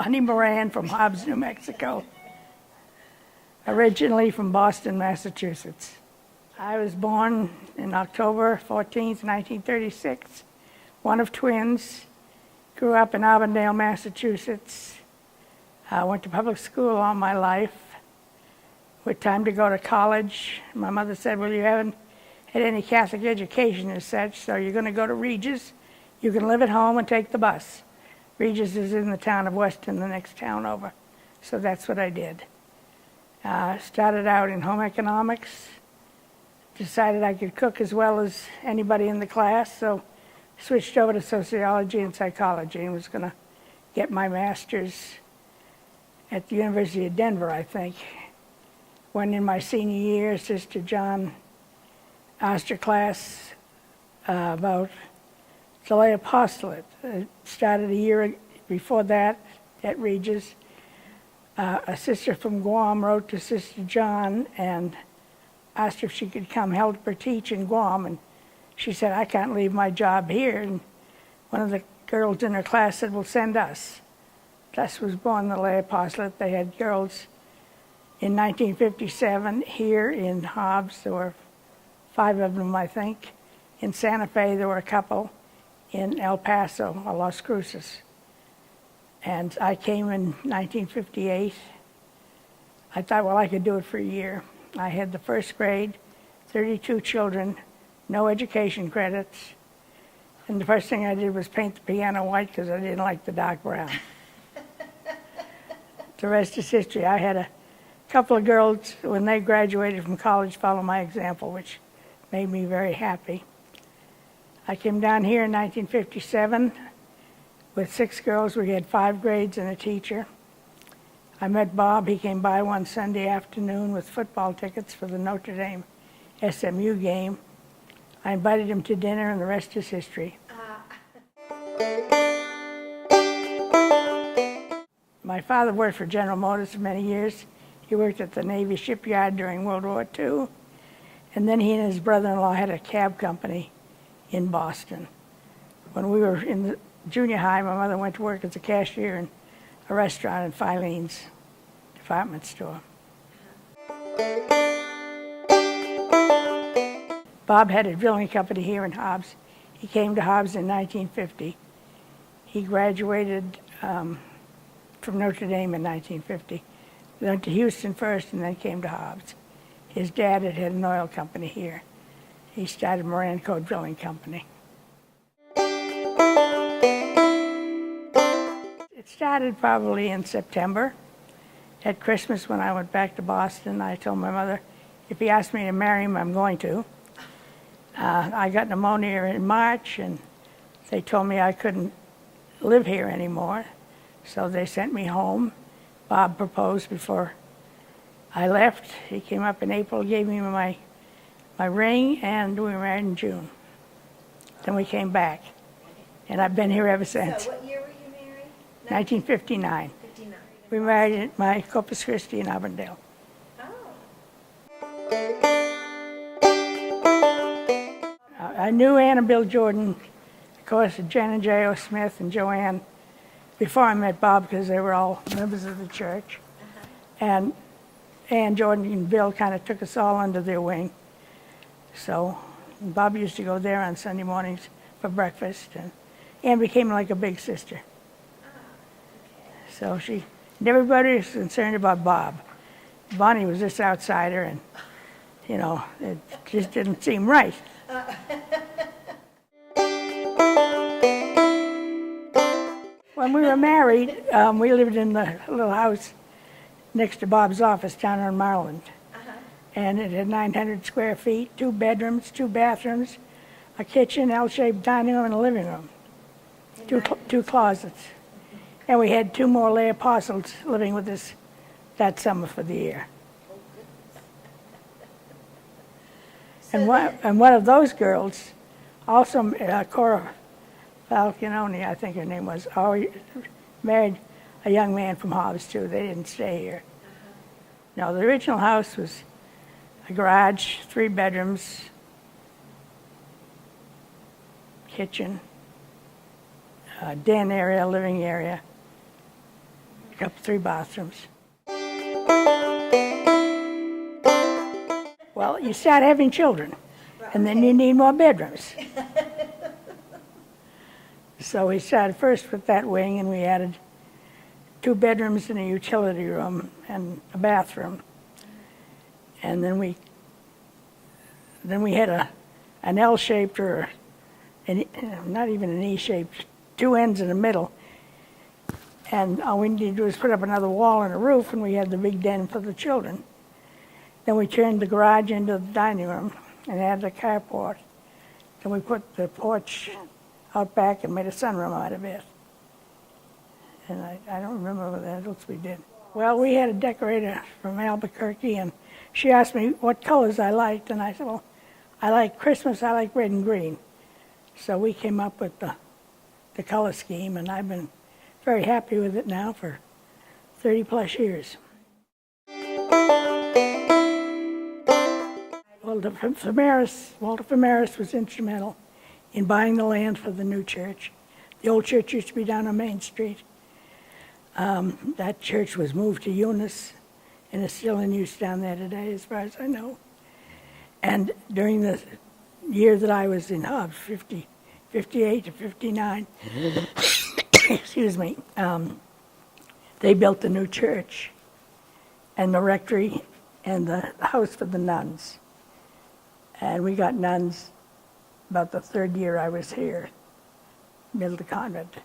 Bonnie Moran from Hobbs, New Mexico, originally from Boston, Massachusetts. I was born in October 14th, 1936, one of twins. Grew up in Auburndale, Massachusetts. Went to public school all my life. With time to go to college, my mother said, well, you haven't had any Catholic education as such, so you're going to go to Regis. You can live at home and take the bus. Regis is in the town of Weston, the next town over. So that's what I did. Started out in home economics. Decided I could cook as well as anybody in the class, so switched over to sociology and psychology and was going to get my master's at the University of Denver, I think. When in my senior year, Sister John asked her class about the lay apostolate. It started a year before that at Regis. A sister from Guam wrote to Sister John and asked her if she could come help her teach in Guam, and she said, I can't leave my job here. And one of the girls in her class said, well, send us. Thus was born the lay apostolate. They had girls in 1957 here in Hobbs. There were 5 of them, I think. In Santa Fe, there were a couple. In El Paso, or Las Cruces. And I came in 1958. I thought, well, I could do it for a year. I had the first grade, 32 children, no education credits. And the first thing I did was paint the piano white because I didn't like the dark brown. The rest is history. I had a couple of girls, when they graduated from college, follow my example, which made me very happy. I came down here in 1957 with 6 girls. We had 5 grades and a teacher. I met Bob. He came by one Sunday afternoon with football tickets for the Notre Dame SMU game. I invited him to dinner, and the rest is history. My father worked for General Motors for many years. He worked at the Navy shipyard during World War II. And then he and his brother-in-law had a cab company in Boston. When we were in the junior high, my mother went to work as a cashier in a restaurant in Filene's department store. Bob had a drilling company here in Hobbs. He came to Hobbs in 1950. He graduated from Notre Dame in 1950. Went to Houston first and then came to Hobbs. His dad had an oil company here. He started Moran Drilling Company. It started probably in September. At Christmas, when I went back to Boston, I told my mother, if he asked me to marry him, I'm going to. I got pneumonia in March, and they told me I couldn't live here anymore, so they sent me home. Bob proposed before I left. He came up in April, gave me my ring, and we were married in June. Then we came back, and I've been here ever since. So what year were you married? 1959. 59. We married at my Corpus Christi in Auburndale. Oh. I knew Ann and Bill Jordan, of course, Jen and J.O. Smith and Joanne, before I met Bob, because they were all members of the church. And Ann, Jordan, and Bill kind of took us all under their wing. So Bob used to go there on Sunday mornings for breakfast, and Ann became like a big sister. So everybody was concerned about Bob. Bonnie was this outsider, and, it just didn't seem right. When we were married, we lived in the little house next to Bob's office down on Maryland. And it had 900 square feet, 2 bedrooms, 2 bathrooms, a kitchen, L-shaped dining room, and a living room. 2 closets. And we had 2 more lay apostles living with us that summer for the year. And one of those girls, also Cora Falcononi, I think her name was, married a young man from Hobbs too. They didn't stay here. No, the original house was a garage, 3 bedrooms, kitchen, den area, living area. 3 bathrooms. Well, you start having children, and then you need more bedrooms. So we started first with that wing, and we added 2 bedrooms and a utility room and a bathroom. And then we had an L-shaped or not even an E-shaped, 2 ends in the middle. And all we needed to do was put up another wall and a roof, and we had the big den for the children. Then we turned the garage into the dining room and added a carport. Then we put the porch out back and made a sunroom out of it. And I don't remember what else we did. Well, we had a decorator from Albuquerque, and she asked me what colors I liked, and I said, well, I like Christmas, I like red and green. So we came up with the color scheme, and I've been very happy with it now for 30 plus years. Well, Walter Famaris was instrumental in buying the land for the new church. The old church used to be down on Main Street. That church was moved to Eunice and is still in use down there today, as far as I know. And during the year that I was in Hobbs, 58 to 59, excuse me, they built the new church and the rectory and the house for the nuns. And we got nuns about the 3rd year I was here, built a convent.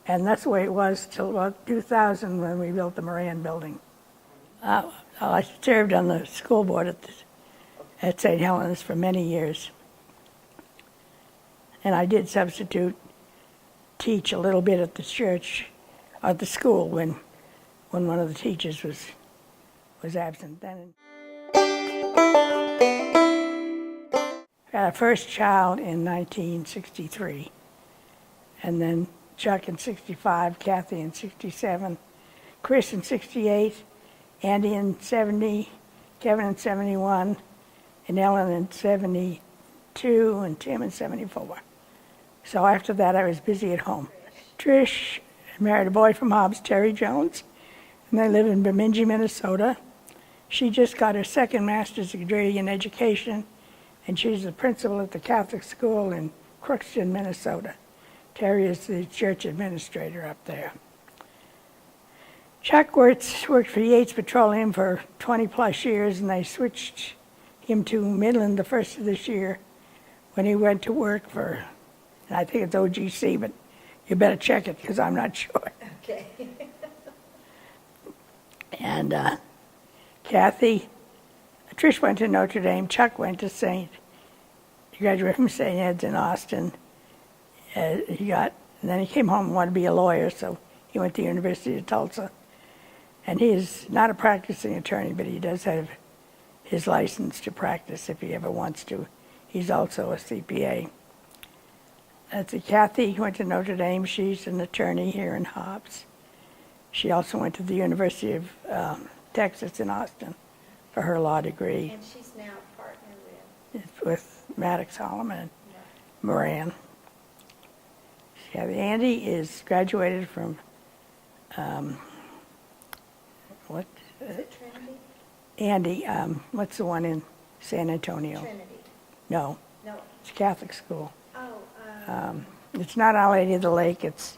And that's the way it was till about 2000 when we built the Moran building. I served on the school board at St. Helens for many years. And I did substitute teach a little bit at the church, at the school, when one of the teachers was absent then. I had our first child in 1963, and then Chuck in 65, Kathy in 67, Chris in 68, Andy in 70, Kevin in 71, and Ellen in 72, and Tim in 74. So after that, I was busy at home. Trish married a boy from Hobbs, Terry Jones, and they live in Bemidji, Minnesota. She just got her 2nd master's degree in education, and she's the principal at the Catholic school in Crookston, Minnesota. Terry is the church administrator up there. Chuck worked for Yates Petroleum for 20 plus years, and they switched him to Midland the first of this year when he went to work for, and I think it's OGC, but you better check it because I'm not sure. Okay. And Kathy, Trish went to Notre Dame, Chuck went to he graduated from St. Ed's in Austin. And then he came home and wanted to be a lawyer, so he went to the University of Tulsa. And he is not a practicing attorney, but he does have his license to practice if he ever wants to. He's also a CPA. That's Kathy went to Notre Dame. She's an attorney here in Hobbs. She also went to the University of Texas in Austin for her law degree. And she's now a partner with Maddox Solomon and Moran. Yeah, Andy is graduated from what? Is it Trinity? Andy, what's the one in San Antonio? Trinity. No, No. it's a Catholic school. Oh, It's not Our Lady of the Lake. It's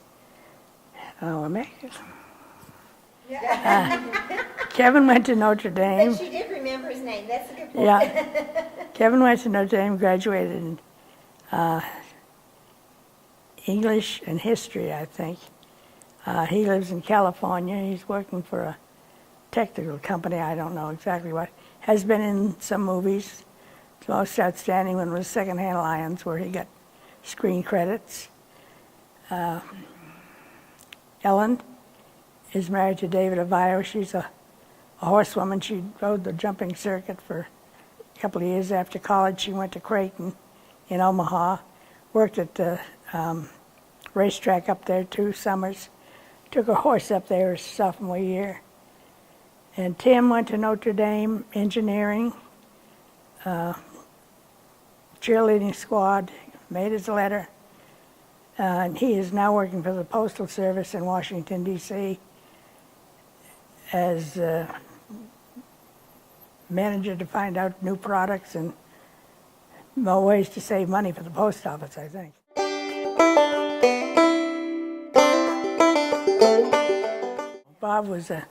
Kevin went to Notre Dame. but she did remember his name. That's a good point. Yeah, Kevin went to Notre Dame, graduated in English and history, I think. He lives in California. He's working for a technical company, I don't know exactly what. Has been in some movies. The most outstanding one was Secondhand Lions, where he got screen credits. Ellen is married to David Avayo. She's a horsewoman. She rode the jumping circuit for a couple of years after college. She went to Creighton in Omaha, worked at the racetrack up there 2 summers, took a horse up there his sophomore year. And Tim went to Notre Dame engineering, cheerleading squad, made his letter. And he is now working for the Postal Service in Washington, D.C. as manager to find out new products and more ways to save money for the post office, I think. Bob was a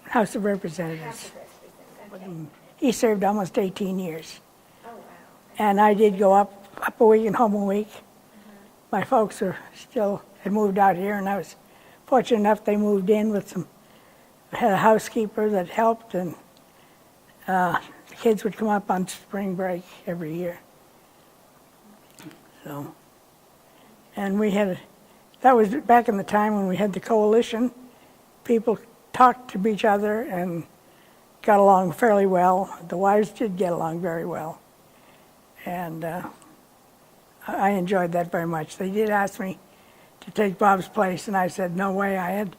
House of Representatives. He served almost 18 years. Oh, wow. And I did go up a week and home a week. My folks had moved out here, and I was fortunate enough they moved in with had a housekeeper that helped, and the kids would come up on spring break every year. So, and that was back in the time when we had the coalition. People talked to each other and got along fairly well. The wives did get along very well. And I enjoyed that very much. They did ask me to take Bob's place, and I said, no way. I had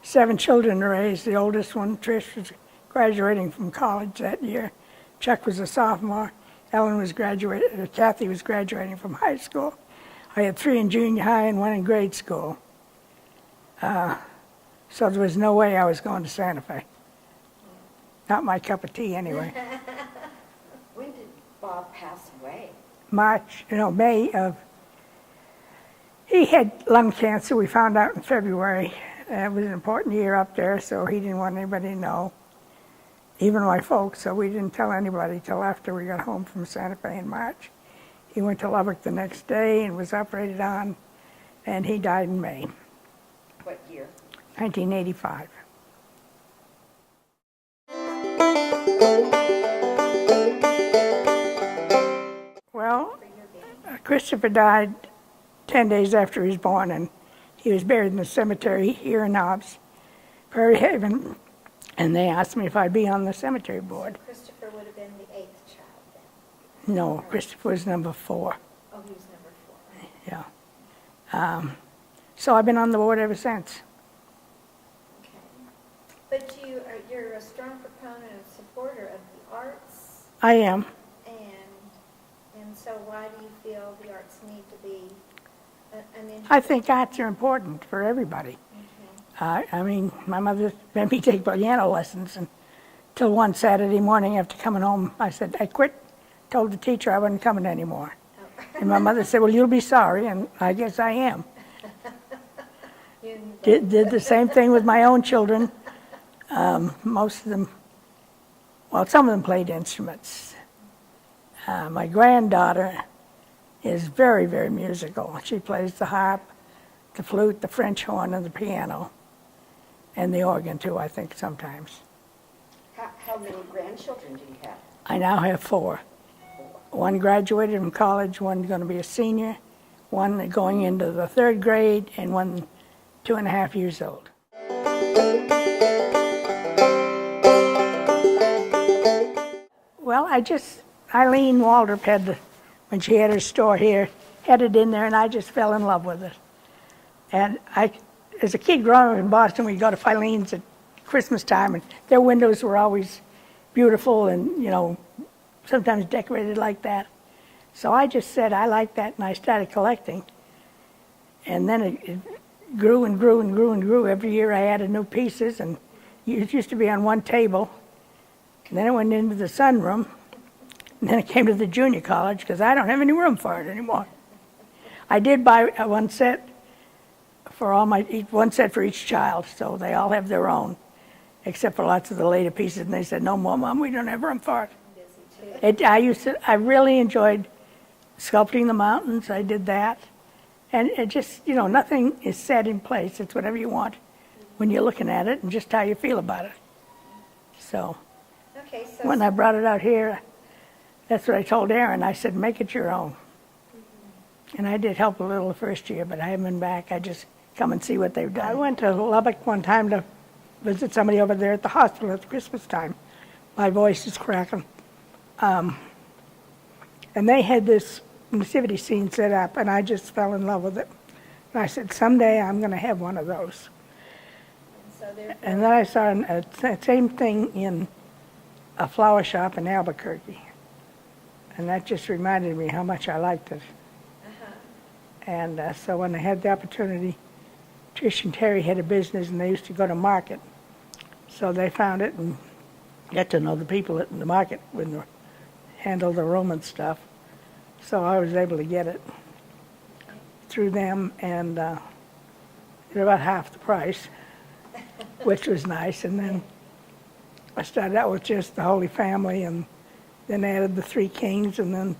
7 children to raise. The oldest one, Trish, was graduating from college that year. Chuck was a sophomore. Kathy was graduating from high school. I had 3 in junior high and 1 in grade school. So there was no way I was going to Santa Fe. Not my cup of tea, anyway. When did Bob pass away? May of. He had lung cancer, we found out in February. It was an important year up there, so he didn't want anybody to know, even my folks, so we didn't tell anybody till after we got home from Santa Fe in March. He went to Lubbock the next day and was operated on, and he died in May. What year? 1985. Well, Christopher died 10 days after he was born, and he was buried in the cemetery here in Hobbs, Prairie Haven, and they asked me if I'd be on the cemetery board. So Christopher would have been the 8th child then? No, Christopher was number 4. Oh, he was number 4. Yeah. So I've been on the board ever since. Okay. But you're a strong proponent and supporter of the arts, I am. and so why do you feel the arts need to be an interest? I think arts are important for everybody. Okay. I mean, my mother made me take piano lessons until one Saturday morning after coming home, I said, I quit, told the teacher I wasn't coming anymore. Oh. And my mother said, well, you'll be sorry, and I guess I am. Did the same thing with my own children. Most of them, well, some of them played instruments. My granddaughter is very, very musical. She plays the harp, the flute, the French horn, and the piano, and the organ too, I think, sometimes. How many grandchildren do you have? I now have 4. One graduated from college, one's going to be a senior, one going into the 3rd grade, and one 2.5 years old. Well, Eileen Waldrop when she had her store here, had it in there, and I just fell in love with it. And as a kid growing up in Boston, we'd go to Filene's at Christmas time, and their windows were always beautiful and, sometimes decorated like that. So I just said, I like that, and I started collecting. And then it grew and grew and grew and grew. Every year I added new pieces, and it used to be on one table. And then it went into the sunroom, and then it came to the junior college because I don't have any room for it anymore. I did buy one set for each child, so they all have their own, except for lots of the later pieces. And they said, "No more, Mom, we don't have room for it." I really enjoyed sculpting the mountains. I did that, and it just, nothing is set in place. It's whatever you want when you're looking at it, and just how you feel about it. So. Okay, so When I brought it out here, that's what I told Aaron. I said, make it your own. And I did help a little the first year, but I haven't been back. I just come and see what they've done. I went to Lubbock one time to visit somebody over there at the hospital at Christmas time. My voice is cracking. And they had this nativity scene set up, and I just fell in love with it. And I said, someday I'm going to have one of those. And then I saw the same thing in a flower shop in Albuquerque. And that just reminded me how much I liked it. And so when I had the opportunity Trish and Terry had a business, and they used to go to market. So they found it and got to know the people in the market when they handled the room and stuff. So I was able to get it through them, and at about half the price, which was nice. And then I started out with just the Holy Family, and then added the three kings, and then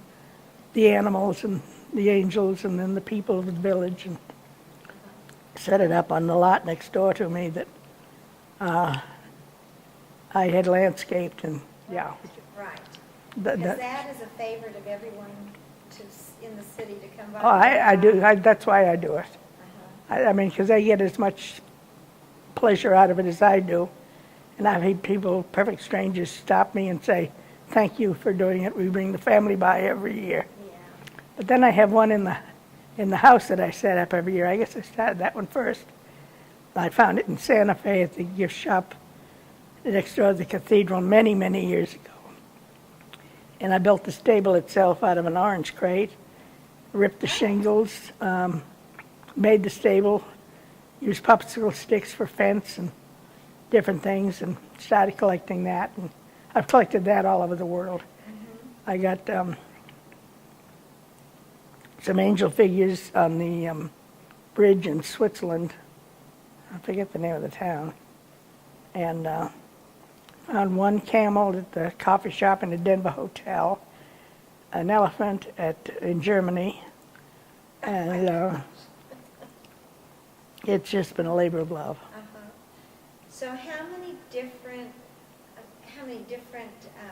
the animals, and the angels, and then the people of the village, and set it up on the lot next door to me that I had landscaped, and yeah. Right. That- Because that- that is a favorite of everyone in the city to come by. Oh, I do. That's why I do it. Uh-huh. I mean, because they get as much pleasure out of it as I do. And I've had people, perfect strangers, stop me and say, "Thank you for doing it. We bring the family by every year." Yeah. But then I have one in the house that I set up every year. I guess I started that one first. I found it in Santa Fe at the gift shop next door to the cathedral many, many years ago. And I built the stable itself out of an orange crate, ripped the shingles, made the stable, used popsicle sticks for fence and different things, and started collecting that. And I've collected that all over the world. Mm-hmm. I got some angel figures on the bridge in Switzerland. I forget the name of the town. And found one camel at the coffee shop in the Denver hotel, an elephant in Germany, and it's just been a labor of love. Uh-huh. So how many different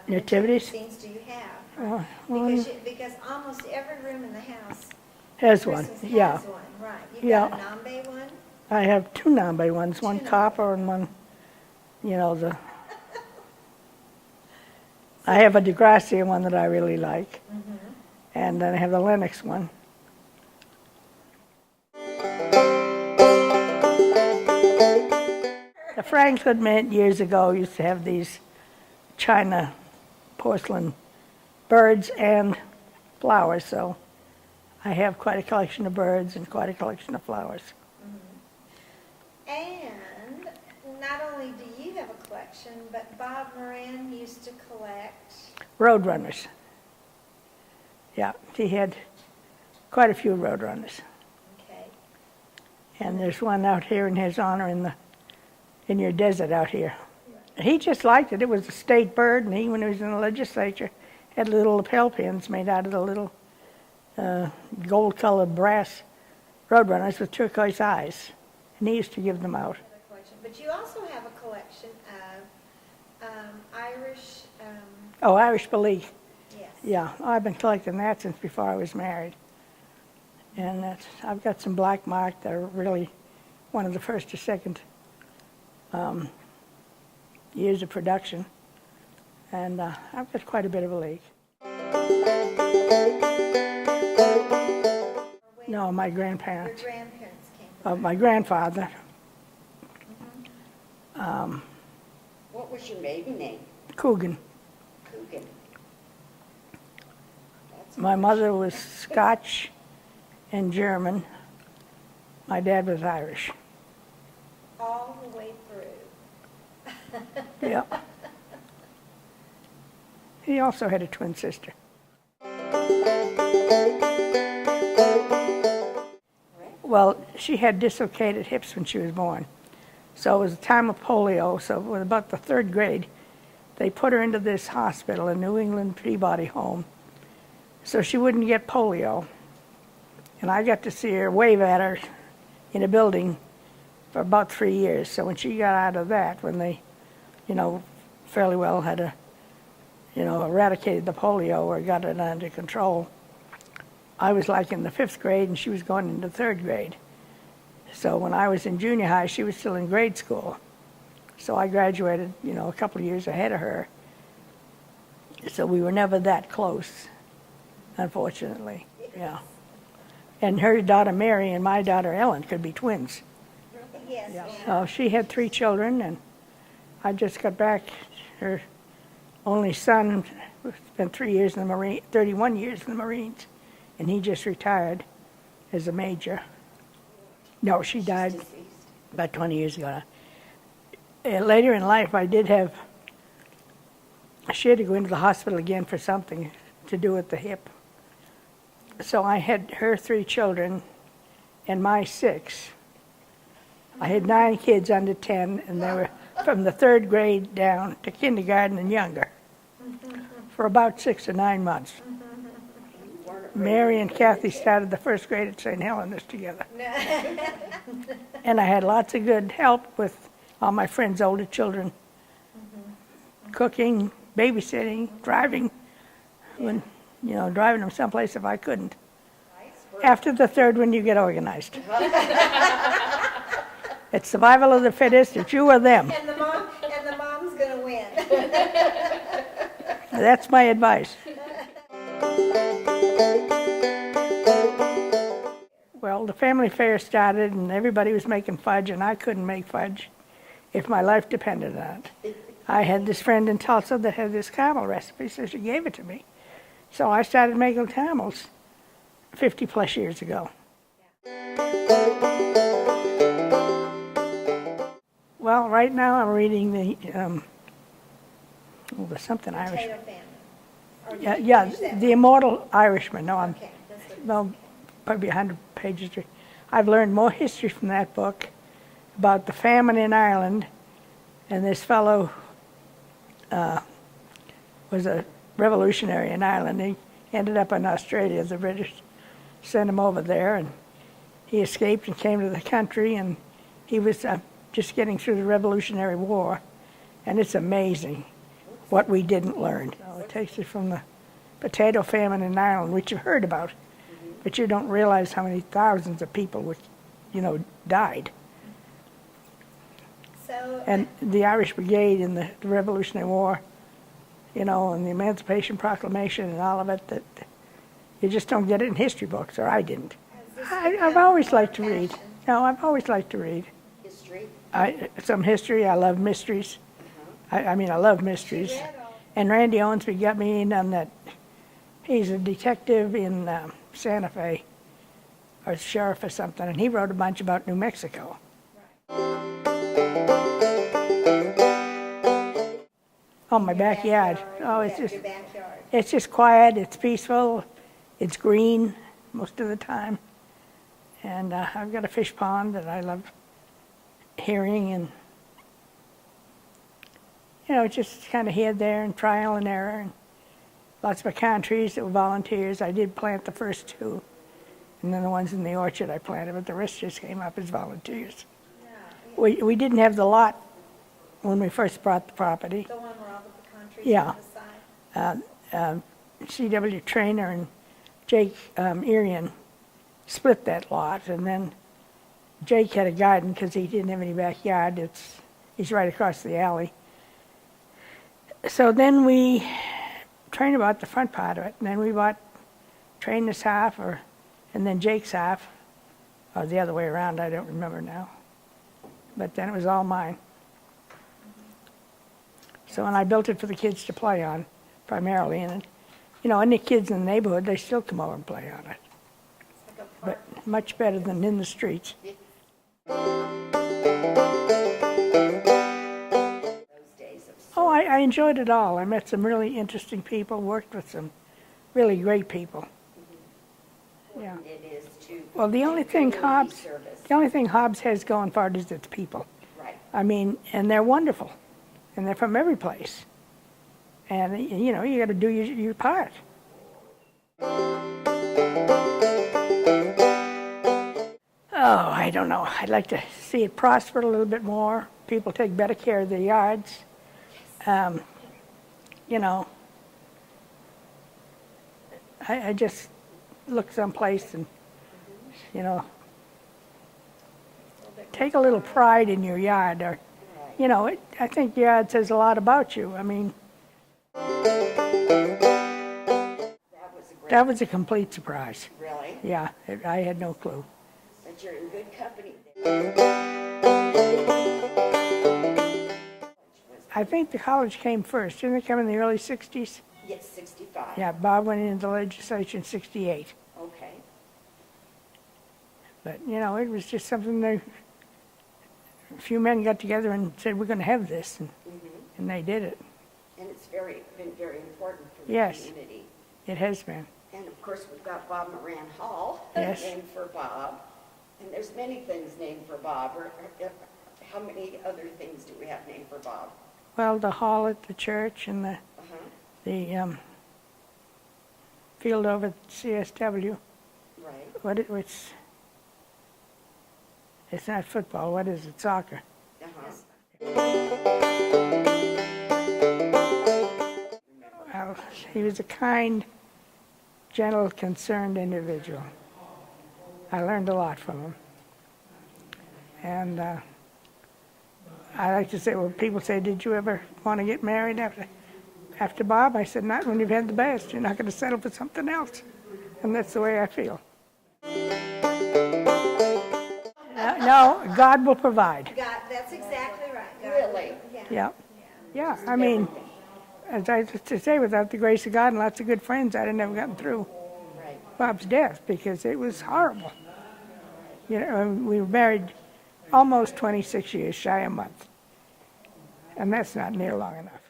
Nativities? scenes do you have? One Because almost every room in the house has one, Christmas yeah. has one, right? You've Yeah. got a Nambe one? I have two Nambe ones, one Two Nambe. copper and one, I have a DeGracia one that I really like, and then I have the Lennox one. The Franklin Mint years ago used to have these China porcelain birds and flowers, so I have quite a collection of birds and quite a collection of flowers. And not only do you have a collection, but Bob Moran used to collect. Roadrunners. Yeah, he had quite a few roadrunners. Okay. And there's one out here in his honor in your desert out here. He just liked it. It was a state bird, and he, when he was in the legislature, had little lapel pins made out of the little gold-colored brass roadrunners with turquoise eyes. And he used to give them out. But you also have a collection of Irish. Oh, Irish Belief. Yes. Yeah, I've been collecting that since before I was married. And I've got some black mark that are really one of the first or second years of production. And I've got quite a bit of a leak. No, my Your grandparents. grandparents came from. My grandfather, What was your maiden name? Coogan. Coogan. That's My mother was Scotch and German. My dad was Irish. All the way through. Yeah. He also had a twin sister. Well, she had dislocated hips when she was born. So it was the time of polio. So it was about the third grade. They put her into this hospital, a New England Peabody home, so she wouldn't get polio. And I got to see her wave at her in a building for about 3 years. So when she got out of that, when they, fairly well had eradicated the polio or got it under control, I was like in the 5th grade and she was going into 3rd grade. So when I was in junior high, she was still in grade school. So I graduated, a couple of years ahead of her. So we were never that close, unfortunately. Yeah. And her daughter Mary and my daughter Ellen could be twins. Yes. Yeah. So she had 3 children, and I just got back. Her only son spent 31 years in the Marines, and he just retired as a major. No, she died. disease. about 20 years ago. Later in life, she had to go into the hospital again for something to do with the hip. So I had her 3 children and my 6. I had 9 kids under 10, and they were from the 3rd grade down to kindergarten and younger for about 6 or 9 months. Mary and Kathy started the 1st grade at St. Helena's together. And I had lots of good help with all my friends' older children. Cooking, babysitting, driving, driving them someplace if I couldn't. After the 3rd one, you get organized. It's survival of the fittest. It's you or them. And the mom's going to win. That's my advice. Well, the family fair started, and everybody was making fudge, and I couldn't make fudge if my life depended on it. I had this friend in Tulsa that had this caramel recipe, so she gave it to me. So I started making caramels 50 plus years ago. Well, right now I'm reading there's something Irish. Potato famine. Or did you Yeah, finish that The one? Immortal Irishman. No, Okay, that's what- no, probably 100 pages. I've learned more history from that book about the famine in Ireland, and this fellow was a revolutionary in Ireland. He ended up in Australia. The British sent him over there, and he escaped and came to the country, and he was just getting through the Revolutionary War, and it's amazing what we didn't learn. So it takes it from the potato famine in Ireland, which you've heard about, but you don't realize how many thousands of people, died. So, And the Irish Brigade in the Revolutionary War, and the Emancipation Proclamation and all of it, that you just don't get it in history books, or I didn't. has this I've become always your liked to read. passion? No, I've always liked to read. History. Some history. I love mysteries. I love mysteries. She read all- And Randy Owensby got me in on that. He's a detective in Santa Fe, or sheriff or something, and he wrote a bunch about New Mexico. Oh, my backyard. Oh, Yeah, your backyard. it's just quiet. It's peaceful. It's green most of the time. And I've got a fish pond that I love hearing, and just kind of here, there, and trial and error, and lots of pecan trees that were volunteers. I did plant the first 2, and then the ones in the orchard I planted, but the rest just came up as volunteers. Yeah, We didn't have the lot when we first bought the property. the one where all the pecan trees Yeah. on the side. C.W. Trainer and Jake Irian split that lot, and then Jake had a garden because he didn't have any backyard. He's right across the alley. So then Trainer bought the front part of it, and then we bought Trainer's half, and then Jake's half, or the other way around, I don't remember now. But then it was all mine. So, and I built it for the kids to play on, primarily, and any kids in the neighborhood, they still come over and play on it. It's like a park. But much better than in the streets. Those days of Oh, I enjoyed it all. I met some really interesting people, worked with some really great people. Yeah. it is to. Well, the only thing community service. The only thing Hobbs has going for it is its people. Right. And they're wonderful, and they're from every place. And you got to do your part. Oh, I don't know. I'd like to see it prosper a little bit more. People take better care of their yards. I just look someplace and, take a little pride in your yard. Or, I think yard says a lot about you. I mean, that was a complete surprise. Really? Yeah, I had no clue. But you're in good company. I think the college came first. Didn't it come in the early 60s? Yes, 65. Yeah, Bob went into the legislature in 68. Okay. But, it was just something a few men got together and said, we're going to have this, and they did it. And it's been very important for the Yes. community. It has been. And of course, we've got Bob Moran Hall, Yes. named for Bob. And there's many things named for Bob. How many other things do we have named for Bob? Well, the hall at the church and the field over at CSW. Right. It's not football. What is it? Soccer. Well, he was a kind, gentle, concerned individual. I learned a lot from him. And I like to say, when people say, did you ever want to get married after Bob? I said, not when you've had the best. You're not going to settle for something else. And that's the way I feel. No, God will provide. God, that's exactly right. God, Really? Yeah. Yeah, I mean, as I used to say, without the grace of God and lots of good friends, I'd have never gotten through Right. Bob's death because it was horrible. You know, we were married almost 26 years, shy a month. And that's not near long enough.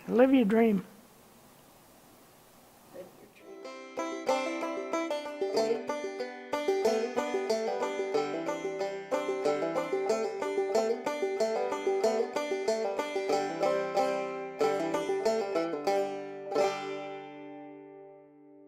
Live your dream. Live your dream.